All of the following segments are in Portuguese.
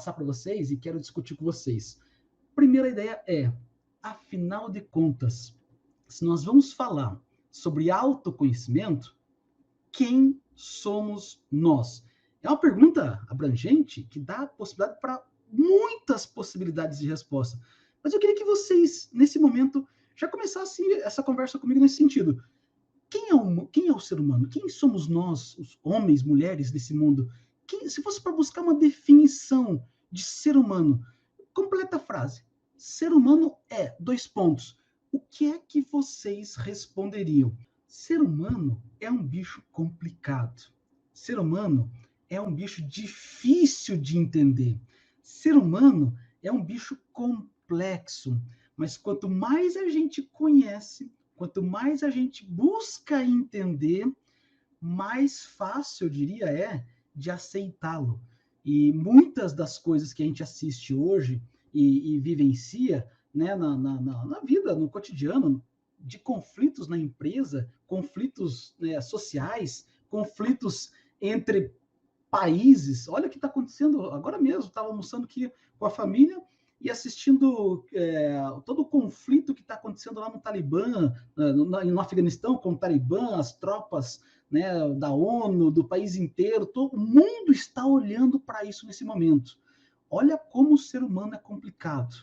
passar para vocês e quero discutir com vocês. Primeira ideia é, afinal de contas, se nós vamos falar sobre autoconhecimento, quem somos nós? É uma pergunta abrangente que dá possibilidade para muitas possibilidades de resposta. Mas eu queria que vocês, nesse momento, já começassem essa conversa comigo nesse sentido. Quem é o ser humano? Quem somos nós, os homens, mulheres desse mundo? Se fosse para buscar uma definição de ser humano, completa a frase. Ser humano é, dois pontos. O que é que vocês responderiam? Ser humano é um bicho complicado. Ser humano é um bicho difícil de entender. Ser humano é um bicho complexo. Mas quanto mais a gente conhece, quanto mais a gente busca entender, mais fácil, eu diria, é de aceitá-lo. E muitas das coisas que a gente assiste hoje e vivencia, né, na vida, no cotidiano, de conflitos na empresa, conflitos, né, sociais, conflitos entre países. Olha o que está acontecendo agora mesmo. Estava almoçando aqui com a família e assistindo todo o conflito que está acontecendo lá no Talibã, no Afeganistão, com o Talibã, as tropas, né, da ONU, do país inteiro. Todo mundo está olhando para isso nesse momento. Olha como o ser humano é complicado.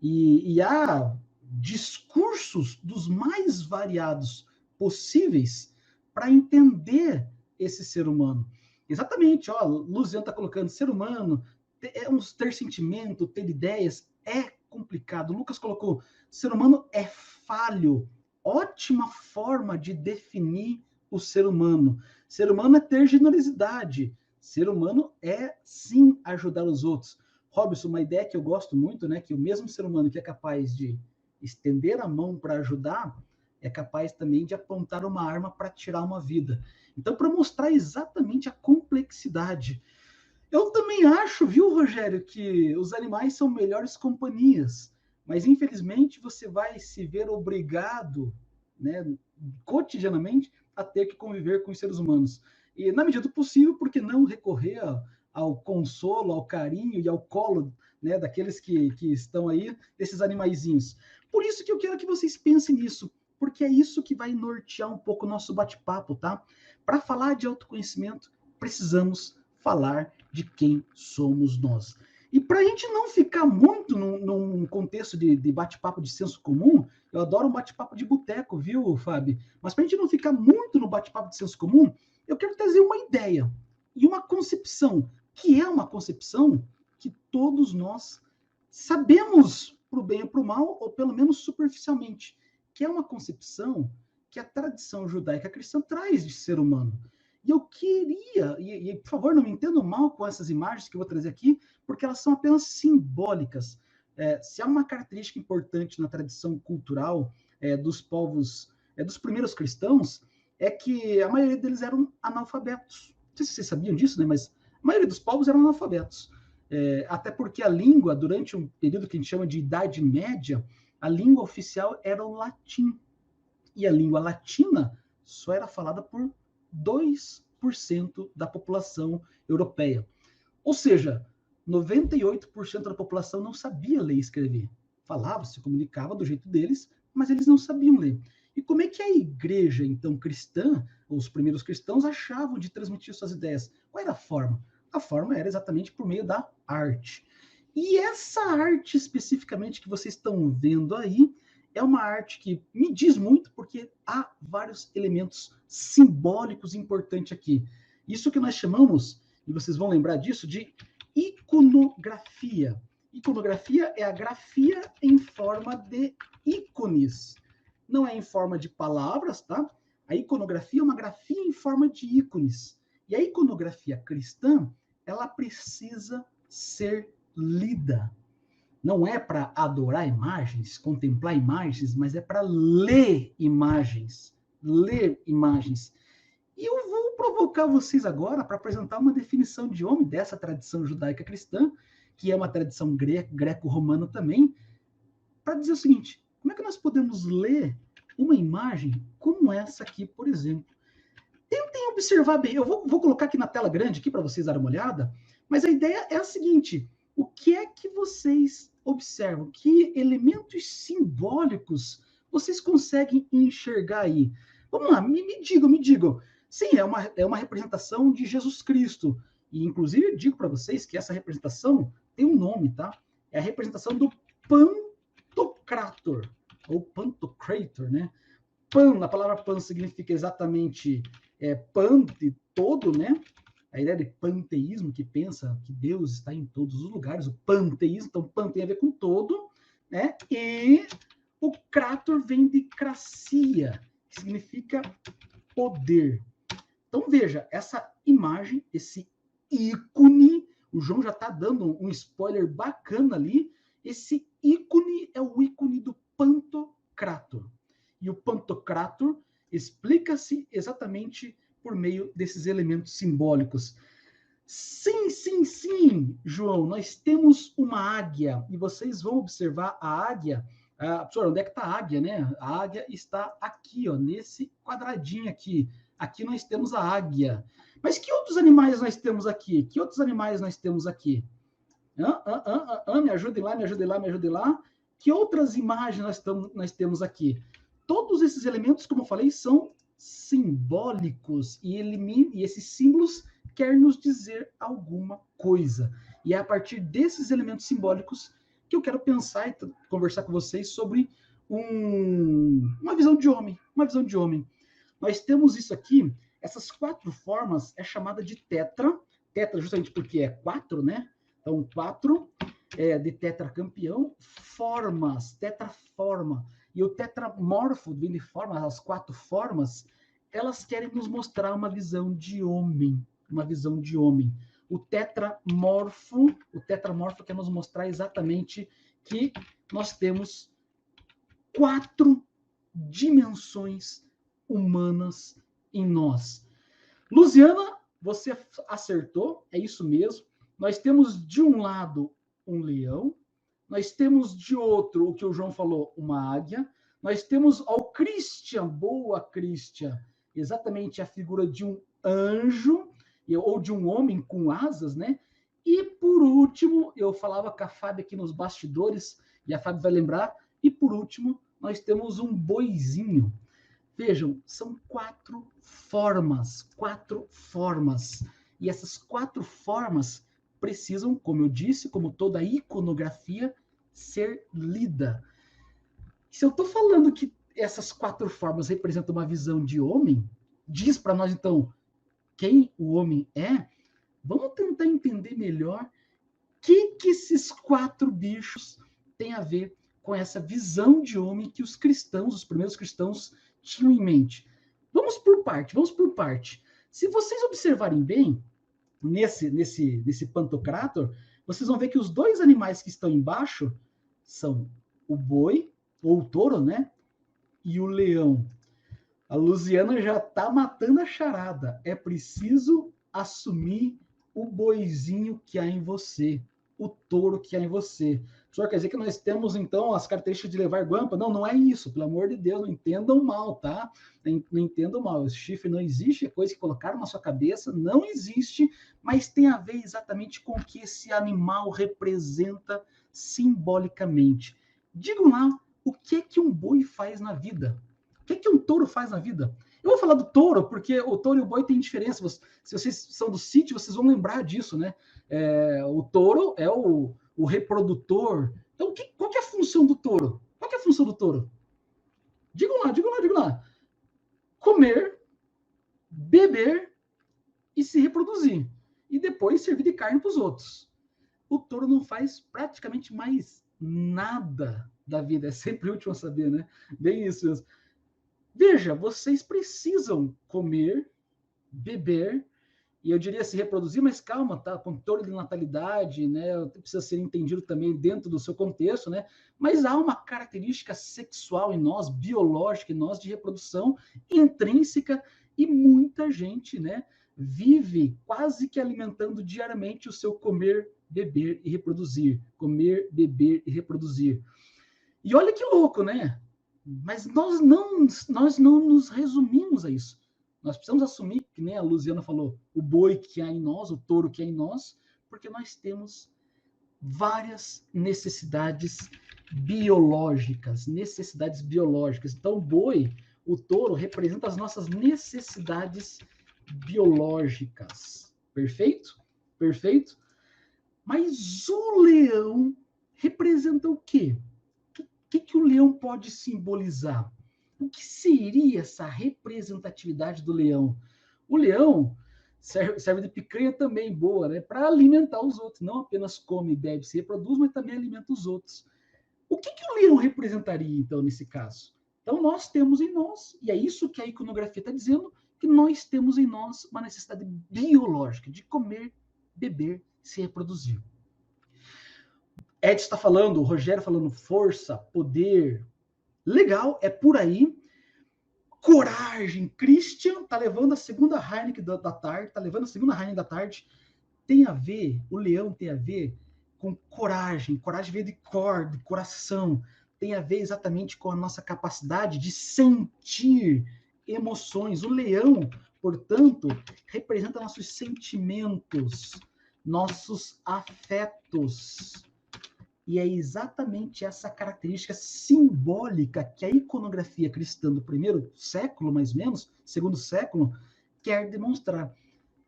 E há discursos dos mais variados possíveis para entender esse ser humano. Exatamente, ó, Luciano está colocando ser humano, ter sentimento, ter ideias, é complicado. Lucas colocou, ser humano é falho. Ótima forma de definir o ser humano. Ser humano é ter generosidade. Ser humano é, sim, ajudar os outros. Robson, uma ideia que eu gosto muito, né, que o mesmo ser humano que é capaz de estender a mão para ajudar, é capaz também de apontar uma arma para tirar uma vida. Então, para mostrar exatamente a complexidade. Eu também acho, viu, Rogério, que os animais são melhores companhias, mas infelizmente você vai se ver obrigado, né, cotidianamente, a ter que conviver com os seres humanos. E, na medida do possível, por que não recorrer ao consolo, ao carinho e ao colo, né, daqueles que estão aí, desses animaizinhos. Por isso que eu quero que vocês pensem nisso, porque é isso que vai nortear um pouco o nosso bate-papo, tá? Para falar de autoconhecimento, precisamos falar de quem somos nós. E para a gente não ficar muito num contexto de bate-papo de senso comum, eu adoro um bate-papo de boteco, viu, Fábio? Mas para a gente não ficar muito no bate-papo de senso comum, eu quero trazer uma ideia e uma concepção, que é uma concepção que todos nós sabemos para o bem ou para o mal, ou pelo menos superficialmente, que é uma concepção que a tradição judaica cristã traz de ser humano. E eu queria, por favor, não me entendam mal com essas imagens que eu vou trazer aqui, porque elas são apenas simbólicas. Se há uma característica importante na tradição cultural dos povos, dos primeiros cristãos, é que a maioria deles eram analfabetos. Não sei se vocês sabiam disso, né? Mas a maioria dos povos eram analfabetos. Até porque a língua, durante um período que a gente chama de Idade Média, a língua oficial era o latim. E a língua latina só era falada por 2% da população europeia. Ou seja, 98% da população não sabia ler e escrever. Falava, se comunicava do jeito deles, mas eles não sabiam ler. E como é que a igreja, então, cristã, os primeiros cristãos, achavam de transmitir suas ideias? Qual era a forma? A forma era exatamente por meio da arte. E essa arte, especificamente, que vocês estão vendo aí, é uma arte que me diz muito, porque há vários elementos simbólicos importantes aqui. Isso que nós chamamos, e vocês vão lembrar disso, de iconografia. Iconografia é a grafia em forma de ícones. Não é em forma de palavras, tá? A iconografia é uma grafia em forma de ícones. E a iconografia cristã, ela precisa ser lida. Não é para adorar imagens, contemplar imagens, mas é para ler imagens. Ler imagens. E eu vou provocar vocês agora para apresentar uma definição de homem dessa tradição judaica cristã, que é uma tradição greco-romana também, para dizer o seguinte: como é que nós podemos ler uma imagem como essa aqui, por exemplo? Tentem observar bem. Eu vou colocar aqui na tela grande aqui para vocês darem uma olhada, mas a ideia é a seguinte: O que é que vocês observam? Que elementos simbólicos vocês conseguem enxergar aí? Vamos lá, me digam. Sim, é uma representação de Jesus Cristo. E, inclusive, eu digo para vocês que essa representação tem um nome, tá? É a representação do Pantocrator, ou Pantocrator, né? Pan, a palavra pan significa exatamente pan de todo, né? A ideia de panteísmo, que pensa que Deus está em todos os lugares, o panteísmo, então pan tem a ver com todo, né? E o crator vem de cracia, que significa poder. Então veja, essa imagem, esse ícone, o João já está dando um spoiler bacana ali, esse ícone é o ícone do Pantocrator. E o Pantocrator explica-se exatamente por meio desses elementos simbólicos. Sim, João, nós temos uma águia, e vocês vão observar a águia. Professor, onde é que está a águia, né? A águia está aqui, ó, nesse quadradinho aqui. Aqui nós temos a águia. Mas que outros animais nós temos aqui? Que outros animais nós temos aqui? Me ajudem lá. Que outras imagens nós temos aqui? Todos esses elementos, como eu falei, são simbólicos e esses símbolos querem nos dizer alguma coisa. E é a partir desses elementos simbólicos que eu quero pensar e conversar com vocês sobre uma visão de homem. Nós temos isso aqui, essas 4 formas é chamada de tetra justamente porque é 4, né? Então, 4 de tetracampeão, formas, tetraforma. E o tetramorfo, vem de forma, as 4 formas, elas querem nos mostrar uma visão de homem. O tetramorfo quer nos mostrar exatamente que nós temos 4 dimensões humanas em nós. Luziana, você acertou, é isso mesmo. Nós temos de um lado um leão, nós temos de outro, o que o João falou, uma águia, nós temos ao Christian, boa Christian, exatamente a figura de um anjo, ou de um homem com asas, né? E por último, eu falava com a Fábio aqui nos bastidores, e a Fábio vai lembrar, e por último, nós temos um boizinho. Vejam, são 4 formas. E essas 4 formas precisam, como eu disse, como toda iconografia, ser lida. Se eu estou falando que essas 4 formas representam uma visão de homem, diz para nós, então, quem o homem é, vamos tentar entender melhor o que esses 4 bichos têm a ver com essa visão de homem que os primeiros cristãos, tinham em mente. Vamos por parte. Se vocês observarem bem, nesse Pantocrator, vocês vão ver que os 2 animais que estão embaixo são o boi, ou o touro, né? E o leão. A Luziana já está matando a charada. É preciso assumir o boizinho que há em você, o touro que há em você. Professor, quer dizer que nós temos, então, as características de levar guampa? Não, não é isso. Pelo amor de Deus, não entendam mal, tá? Não entendam mal. Esse chifre não existe, é coisa que colocaram na sua cabeça, não existe, mas tem a ver exatamente com o que esse animal representa simbolicamente. Digam lá, o que um boi faz na vida? O que um touro faz na vida? Eu vou falar do touro, porque o touro e o boi têm diferença. Se vocês são do sítio, vocês vão lembrar disso, né? O touro é o reprodutor. Então, qual que é a função do touro? Digam lá. Comer, beber e se reproduzir. E depois servir de carne para os outros. O touro não faz praticamente mais nada da vida. É sempre o último a saber, né? Bem isso mesmo. Veja, vocês precisam comer, beber, e eu diria se reproduzir, mas calma, tá? Controle de natalidade, né? Precisa ser entendido também dentro do seu contexto, né? Mas há uma característica sexual em nós, biológica em nós, de reprodução intrínseca, e muita gente, né, vive quase que alimentando diariamente o seu comer, beber e reproduzir. Comer, beber e reproduzir. E olha que louco, né? Mas nós não nos resumimos a isso. Nós precisamos assumir, que nem a Luziana falou, o boi que há em nós, o touro que há em nós, porque nós temos várias necessidades biológicas. Então, o boi, o touro, representa as nossas necessidades biológicas. Perfeito? Perfeito? Mas o leão representa o quê? O que o leão pode simbolizar? O que seria essa representatividade do leão? O leão serve de picanha também boa, né? Para alimentar os outros. Não apenas come, bebe, se reproduz, mas também alimenta os outros. O que o leão representaria, então, nesse caso? Então, nós temos em nós, e é isso que a iconografia está dizendo, que nós temos em nós uma necessidade biológica de comer, beber, se reproduzir. Ed está falando, o Rogério falando força, poder. Legal, é por aí. Coragem. Christian tá levando a segunda Heineken da tarde, Tem a ver, o leão tem a ver com coragem. Coragem veio de coração. Tem a ver exatamente com a nossa capacidade de sentir emoções. O leão, portanto, representa nossos sentimentos, nossos afetos. E é exatamente essa característica simbólica que a iconografia cristã do primeiro século, mais ou menos, segundo século, quer demonstrar.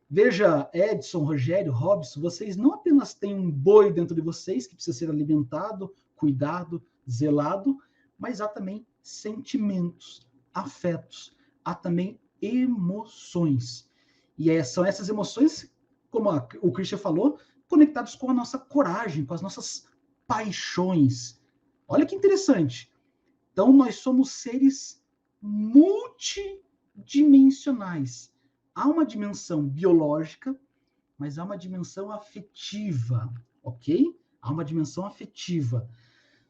Veja, Edson, Rogério, Robson, vocês não apenas têm um boi dentro de vocês que precisa ser alimentado, cuidado, zelado, mas há também sentimentos, afetos, há também emoções. E são essas emoções, como o Christian falou, conectadas com a nossa coragem, com as nossas paixões. Olha que interessante. Então, nós somos seres multidimensionais. Há uma dimensão biológica, mas há uma dimensão afetiva, ok? Há uma dimensão afetiva.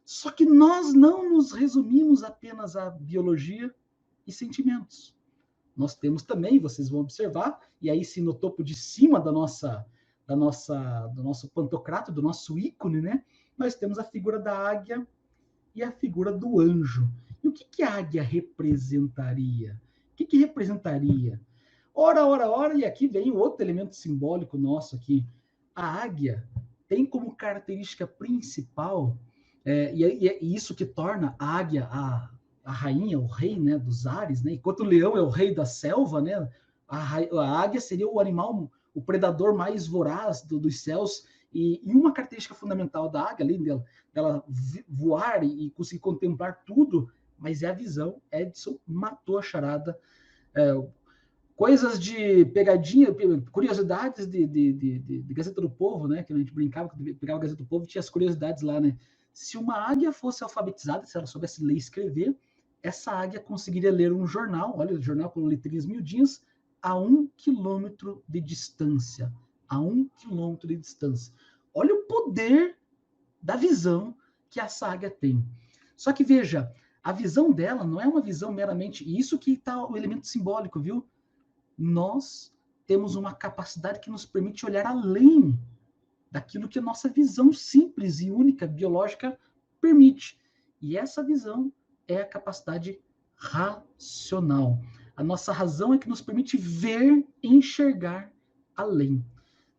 Só que nós não nos resumimos apenas a biologia e sentimentos. Nós temos também, vocês vão observar, e aí sim no topo de cima do nosso pantocrato, do nosso ícone, né? Nós temos a figura da águia e a figura do anjo. E o que a águia representaria? O que representaria? Ora, e aqui vem o outro elemento simbólico nosso aqui. A águia tem como característica principal, e isso que torna a águia a rainha, o rei, né, dos ares, né? Enquanto o leão é o rei da selva, né? A águia seria o animal, o predador mais voraz dos céus. E uma característica fundamental da águia, além dela voar e conseguir contemplar tudo, mas é a visão. Edson matou a charada. Coisas de pegadinha, curiosidades de Gazeta do Povo, né? Que a gente brincava, pegava a Gazeta do Povo, tinha as curiosidades lá, né? Se uma águia fosse alfabetizada, se ela soubesse ler e escrever, essa águia conseguiria ler um jornal, olha, o jornal com letrinhas miudinhas, a 1 quilômetro de distância. A 1 quilômetro de distância. Olha o poder da visão que essa águia tem. Só que veja, a visão dela não é uma visão meramente... E isso que está o elemento simbólico, viu? Nós temos uma capacidade que nos permite olhar além daquilo que a nossa visão simples e única, biológica, permite. E essa visão é a capacidade racional. A nossa razão é que nos permite ver e enxergar além.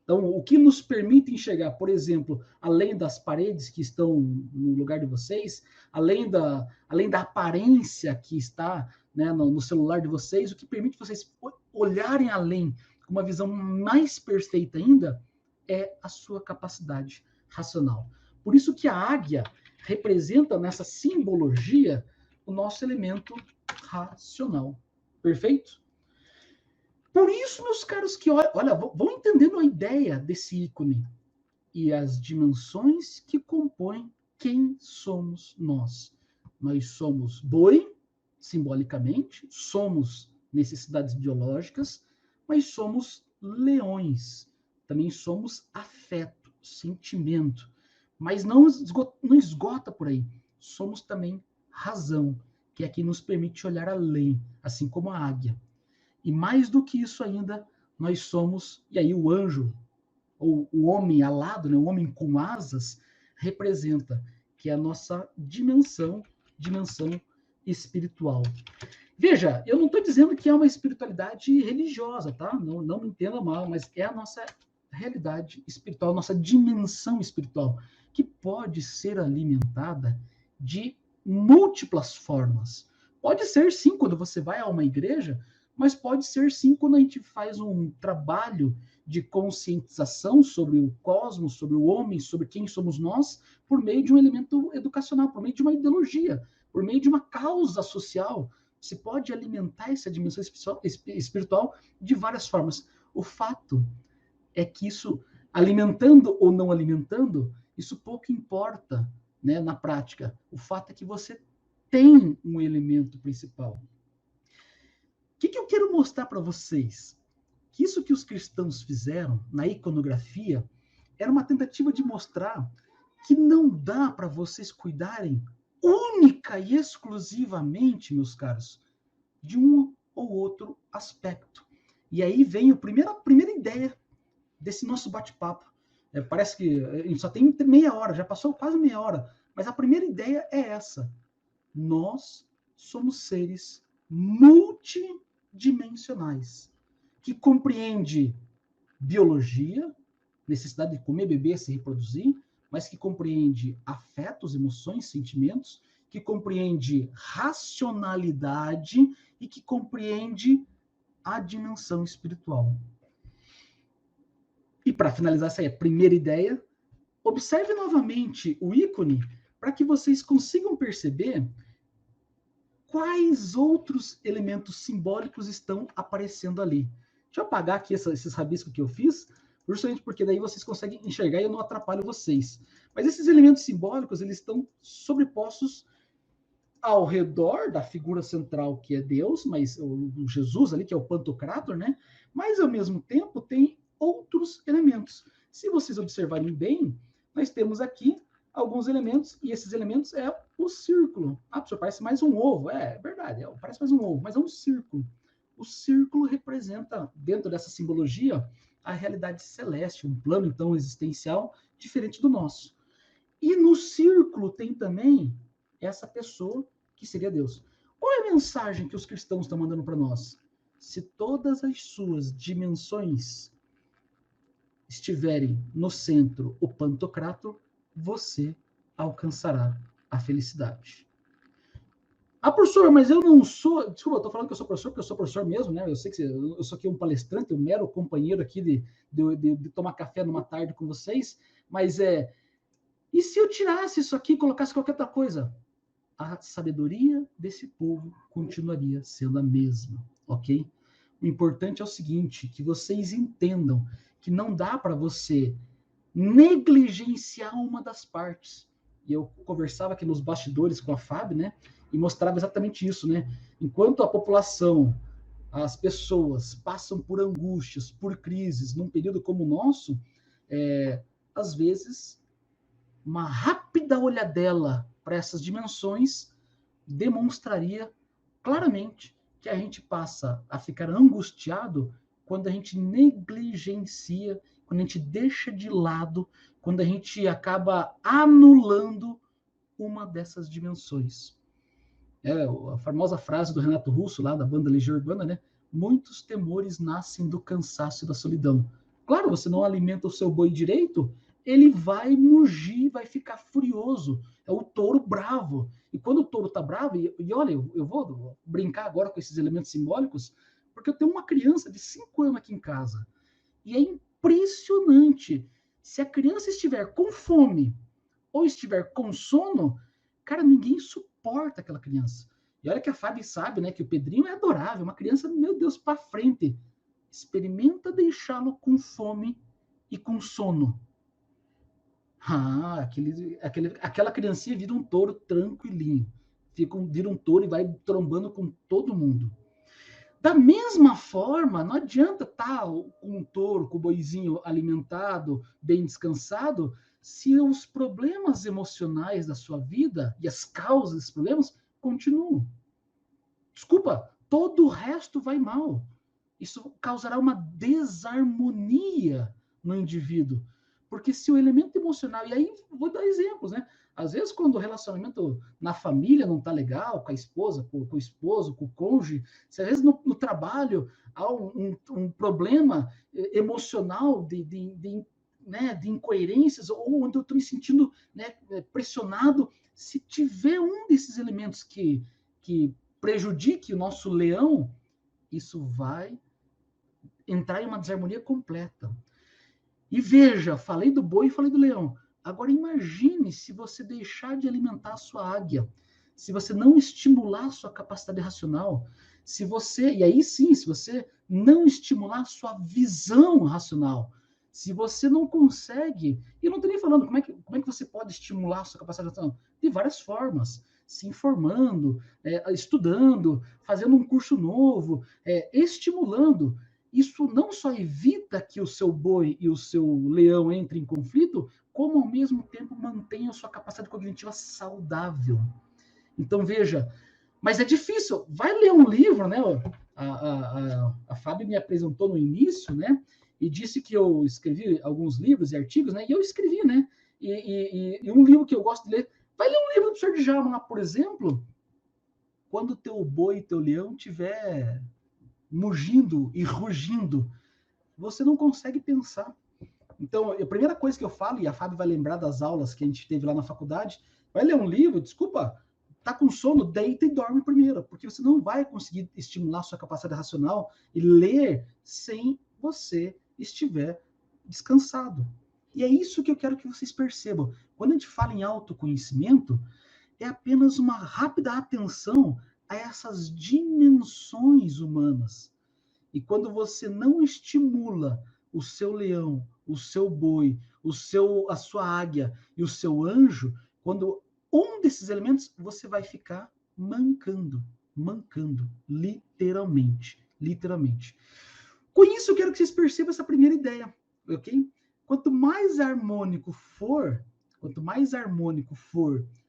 Então, o que nos permite enxergar, por exemplo, além das paredes que estão no lugar de vocês, além da aparência que está, né, no celular de vocês, o que permite vocês olharem além, com uma visão mais perfeita ainda, é a sua capacidade racional. Por isso que a águia representa, nessa simbologia, o nosso elemento racional. Perfeito? Por isso, meus caros, que olha, vão entendendo a ideia desse ícone e as dimensões que compõem quem somos nós. Nós somos boi, simbolicamente, somos necessidades biológicas, mas somos leões. Também somos afeto, sentimento. Mas não esgota por aí. Somos também razão, que é que nos permite olhar além, assim como a águia. E mais do que isso ainda, nós somos, e aí o anjo, ou o homem alado, né, o homem com asas, representa que é a nossa dimensão espiritual. Veja, eu não estou dizendo que é uma espiritualidade religiosa, tá? Não me entenda mal, mas é a nossa realidade espiritual, nossa dimensão espiritual, que pode ser alimentada de múltiplas formas. Pode ser, sim, quando você vai a uma igreja, mas pode ser, sim, quando a gente faz um trabalho de conscientização sobre o cosmos, sobre o homem, sobre quem somos nós, por meio de um elemento educacional, por meio de uma ideologia, por meio de uma causa social. Se pode alimentar essa dimensão espiritual de várias formas. O fato é que isso, alimentando ou não alimentando, isso pouco importa, né, na prática. O fato é que você tem um elemento principal. O que eu quero mostrar para vocês? Que isso que os cristãos fizeram na iconografia era uma tentativa de mostrar que não dá para vocês cuidarem única e exclusivamente, meus caros, de um ou outro aspecto. E aí vem a primeira ideia desse nosso bate-papo. Parece que a gente só tem meia hora, já passou quase meia hora, mas a primeira ideia é essa. Nós somos seres multidimensionais, que compreende biologia, necessidade de comer, beber, se reproduzir, mas que compreende afetos, emoções, sentimentos, que compreende racionalidade e que compreende a dimensão espiritual. E para finalizar essa primeira ideia, observe novamente o ícone para que vocês consigam perceber quais outros elementos simbólicos estão aparecendo ali. Deixa eu apagar aqui esses rabiscos que eu fiz, justamente porque daí vocês conseguem enxergar e eu não atrapalho vocês. Mas esses elementos simbólicos, eles estão sobrepostos ao redor da figura central, que é Deus, mas o Jesus ali, que é o Pantocrator, né? Mas, ao mesmo tempo, tem outros elementos. Se vocês observarem bem, nós temos aqui alguns elementos, e esses elementos é o círculo. Ah, professor, parece mais um ovo. É verdade, parece mais um ovo, mas é um círculo. O círculo representa, dentro dessa simbologia, a realidade celeste, um plano, então, existencial diferente do nosso. E no círculo tem também essa pessoa que seria Deus. Qual é a mensagem que os cristãos estão mandando para nós? Se todas as suas dimensões estiverem no centro, o Pantocrator, você alcançará a felicidade. Ah, professor, mas eu não sou... Desculpa, eu estou falando que eu sou professor, porque eu sou professor mesmo, né? Eu sei que eu sou aqui um palestrante, um mero companheiro aqui de tomar café numa tarde com vocês, mas e se eu tirasse isso aqui e colocasse qualquer outra coisa? A sabedoria desse povo continuaria sendo a mesma, ok? O importante é o seguinte, que vocês entendam que não dá para você negligenciar uma das partes. E eu conversava aqui nos bastidores com a Fábio, né? E mostrava exatamente isso, né? Enquanto a população, as pessoas passam por angústias, por crises, num período como o nosso, às vezes, uma rápida olhadela para essas dimensões demonstraria claramente que a gente passa a ficar angustiado quando a gente negligencia, quando a gente deixa de lado, quando a gente acaba anulando uma dessas dimensões. A famosa frase do Renato Russo, lá da banda Legião Urbana, né? Muitos temores nascem do cansaço e da solidão. Claro, você não alimenta o seu boi direito, ele vai mugir, vai ficar furioso. É o touro bravo. E quando o touro está bravo, e olha, eu vou brincar agora com esses elementos simbólicos, porque eu tenho uma criança de 5 anos aqui em casa. E é impressionante. Se a criança estiver com fome ou estiver com sono, cara, ninguém suporta aquela criança. E olha que a Fábio sabe, né, que o Pedrinho é adorável, uma criança, meu Deus, para frente. Experimenta deixá-lo com fome e com sono. Aquela criancinha vira um touro tranquilinho. Vira um touro e vai trombando com todo mundo. Da mesma forma, não adianta estar com um touro, com o boizinho alimentado, bem descansado, se os problemas emocionais da sua vida e as causas desses problemas continuam. Desculpa, todo o resto vai mal. Isso causará uma desarmonia no indivíduo. Porque se o elemento emocional, e aí vou dar exemplos, né? Às vezes, quando o relacionamento na família não está legal, com a esposa, com o esposo, com o cônjuge, se às vezes no trabalho há um problema emocional né, de incoerências, ou onde eu estou me sentindo, né, pressionado, se tiver um desses elementos que prejudique o nosso leão, isso vai entrar em uma desarmonia completa. E veja, falei do boi e falei do leão. Agora imagine se você deixar de alimentar a sua águia, se você não estimular a sua capacidade racional, se você, e aí sim, se você não estimular a sua visão racional, se você não consegue, e eu não estou nem falando como é que você pode estimular a sua capacidade racional, de várias formas, se informando, estudando, fazendo um curso novo, estimulando. Isso não só evita que o seu boi e o seu leão entrem em conflito, como ao mesmo tempo mantém a sua capacidade cognitiva saudável. Então, veja, mas é difícil. Vai ler um livro, né? A Fábio me apresentou no início, né? E disse que eu escrevi alguns livros e artigos, né? E eu escrevi, né? E um livro que eu gosto de ler. Vai ler um livro do Sr. Djalma, por exemplo, quando teu boi e teu leão tiver mugindo e rugindo, você não consegue pensar. Então, a primeira coisa que eu falo, e a Fábio vai lembrar das aulas que a gente teve lá na faculdade, vai ler um livro, desculpa, tá com sono, deita e dorme primeiro, porque você não vai conseguir estimular sua capacidade racional e ler sem você estiver descansado. E é isso que eu quero que vocês percebam. Quando a gente fala em autoconhecimento, é apenas uma rápida atenção a essas dimensões humanas. E quando você não estimula o seu leão, o seu boi, a sua águia e o seu anjo, quando um desses elementos, você vai ficar mancando, literalmente. Com isso, eu quero que vocês percebam essa primeira ideia, ok? Quanto mais harmônico for,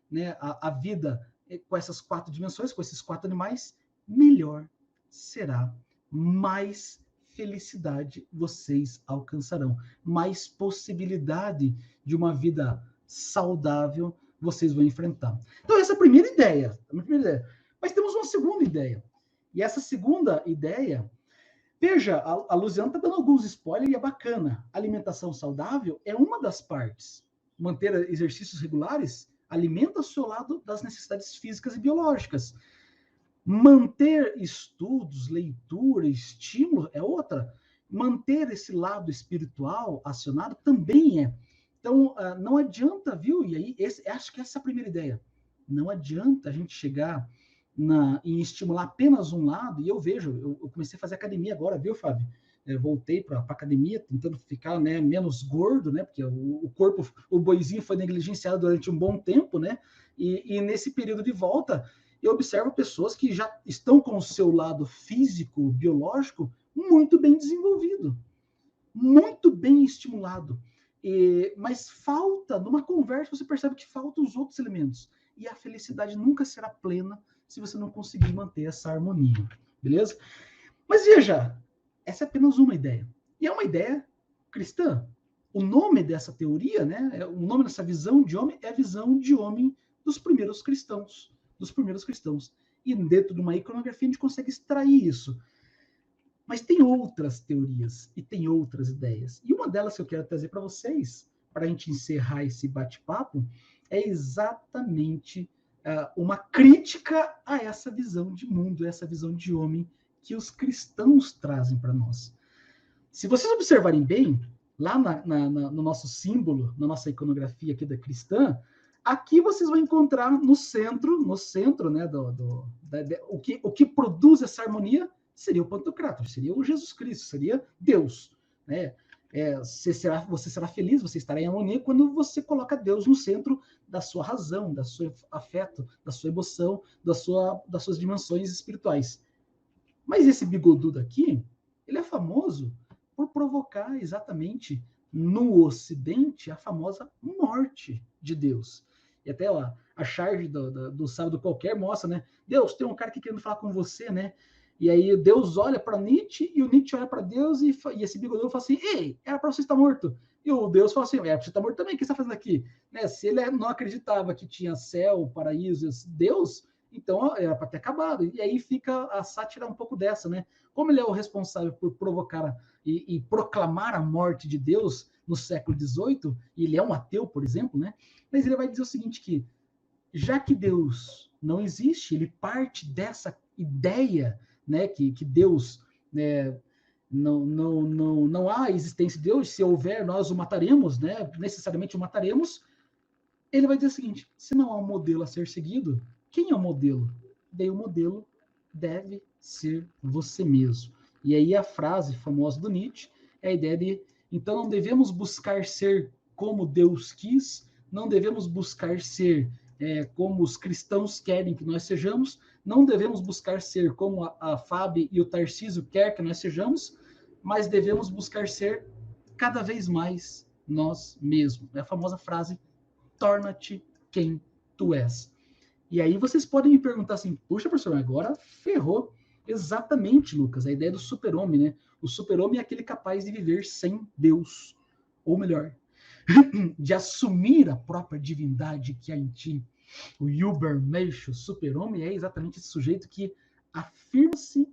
né, a vida com essas 4 dimensões, com esses 4 animais, melhor será, mais felicidade vocês alcançarão, mais possibilidade de uma vida saudável vocês vão enfrentar. Então, essa é a primeira ideia. Mas temos uma segunda ideia. E essa segunda ideia, veja, a Luciana está dando alguns spoilers e é bacana. Alimentação saudável é uma das partes. Manter exercícios regulares alimenta o seu lado das necessidades físicas e biológicas. Manter estudos, leitura, estímulo é outra. Manter esse lado espiritual acionado também é. Então, não adianta, viu? E aí, acho que essa é a primeira ideia. Não adianta a gente chegar em estimular apenas um lado, e eu vejo, eu comecei a fazer academia agora, viu, Fábio? Voltei para a academia, tentando ficar, né, menos gordo, né? Porque o corpo, o boizinho foi negligenciado durante um bom tempo, né? E nesse período de volta, eu observo pessoas que já estão com o seu lado físico, biológico, muito bem desenvolvido, muito bem estimulado. Mas falta, numa conversa, você percebe que faltam os outros elementos. E a felicidade nunca será plena se você não conseguir manter essa harmonia. Beleza? Mas veja, essa é apenas uma ideia. E é uma ideia cristã. O nome dessa teoria, né, o nome dessa visão de homem é a visão de homem dos primeiros cristãos. E dentro de uma iconografia a gente consegue extrair isso. Mas tem outras teorias e tem outras ideias. E uma delas que eu quero trazer para vocês, para a gente encerrar esse bate-papo, é exatamente uma crítica a essa visão de mundo, essa visão de homem que os cristãos trazem para nós. Se vocês observarem bem, lá no nosso símbolo, na nossa iconografia aqui da cristã, aqui vocês vão encontrar no centro, né, o que produz essa harmonia seria o Pantocrator, seria o Jesus Cristo, seria Deus, né? Você será feliz, você estará em harmonia quando você coloca Deus no centro da sua razão, do seu afeto, da sua emoção, das suas dimensões espirituais. Mas esse bigodudo aqui, ele é famoso por provocar exatamente no Ocidente a famosa morte de Deus. E até a charge do Sábado Qualquer mostra, né? Deus, tem um cara aqui querendo falar com você, né? E aí Deus olha para Nietzsche e o Nietzsche olha para Deus e esse bigodudo fala assim: ei, era para você estar morto. E o Deus fala assim, você está morto também, o que você está fazendo aqui? Né? Se ele não acreditava que tinha céu, paraíso, Deus, então era para ter acabado. E aí fica a sátira um pouco dessa, né? Como ele é o responsável por provocar e proclamar a morte de Deus no século XVIII, e ele é um ateu, por exemplo, né? Mas ele vai dizer o seguinte, que já que Deus não existe, ele parte dessa ideia, né, que Deus, né, não há existência de Deus, se houver, nós o mataremos, né, necessariamente o mataremos. Ele vai dizer o seguinte, se não há um modelo a ser seguido, quem é o modelo? Daí o modelo deve ser você mesmo. E aí a frase famosa do Nietzsche é a ideia de, então não devemos buscar ser como Deus quis, não devemos buscar ser como os cristãos querem que nós sejamos, não devemos buscar ser como a Fábio e o Tarcísio querem que nós sejamos, mas devemos buscar ser cada vez mais nós mesmos. É a famosa frase, torna-te quem tu és. E aí vocês podem me perguntar assim, puxa, professor, agora ferrou. Exatamente, Lucas, a ideia do super-homem, né? O super-homem é aquele capaz de viver sem Deus. Ou melhor, de assumir a própria divindade que há em ti. O Übermensch, o super-homem, é exatamente esse sujeito que afirma-se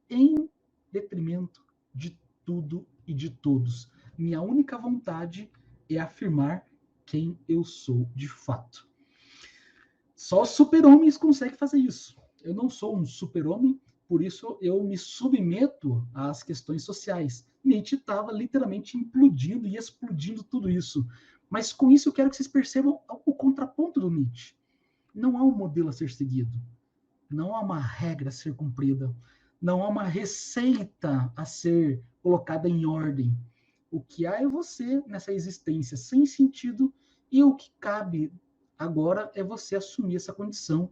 em detrimento de tudo e de todos. Minha única vontade é afirmar quem eu sou de fato. Só super-homens conseguem fazer isso. Eu não sou um super-homem, por isso eu me submeto às questões sociais. Nietzsche estava literalmente implodindo e explodindo tudo isso. Mas com isso eu quero que vocês percebam o contraponto do Nietzsche. Não há um modelo a ser seguido. Não há uma regra a ser cumprida. Não há uma receita a ser colocada em ordem. O que há é você nessa existência sem sentido, e o que cabe agora é você assumir essa condição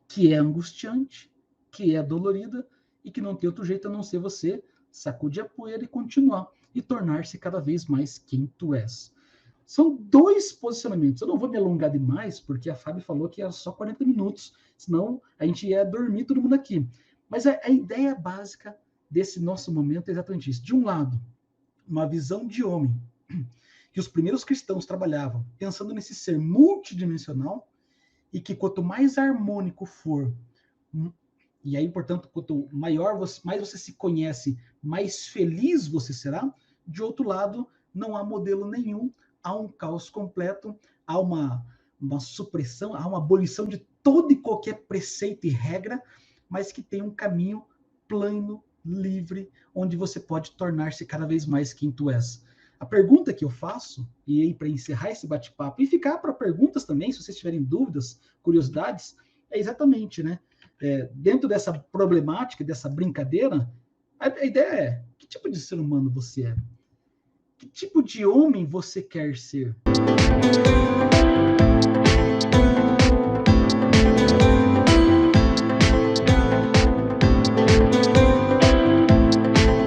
que é angustiante, que é dolorida e que não tem outro jeito a não ser você sacudir a poeira e continuar e tornar-se cada vez mais quem tu és. São dois posicionamentos. Eu não vou me alongar demais, porque a Fábio falou que era só 40 minutos, senão a gente ia dormir todo mundo aqui. Mas a ideia básica desse nosso momento é exatamente isso. De um lado, uma visão de homem, que os primeiros cristãos trabalhavam, pensando nesse ser multidimensional, e que quanto mais harmônico for, e aí, portanto, quanto mais você se conhece, mais feliz você será. De outro lado, não há modelo nenhum, há um caos completo, há uma supressão, há uma abolição de todo e qualquer preceito e regra, mas que tem um caminho plano, livre, onde você pode tornar-se cada vez mais quem tu és. A pergunta que eu faço, e aí para encerrar esse bate-papo, e ficar para perguntas também, se vocês tiverem dúvidas, curiosidades, é exatamente, né? Dentro dessa problemática, dessa brincadeira, a ideia é, que tipo de ser humano você é? Que tipo de homem você quer ser?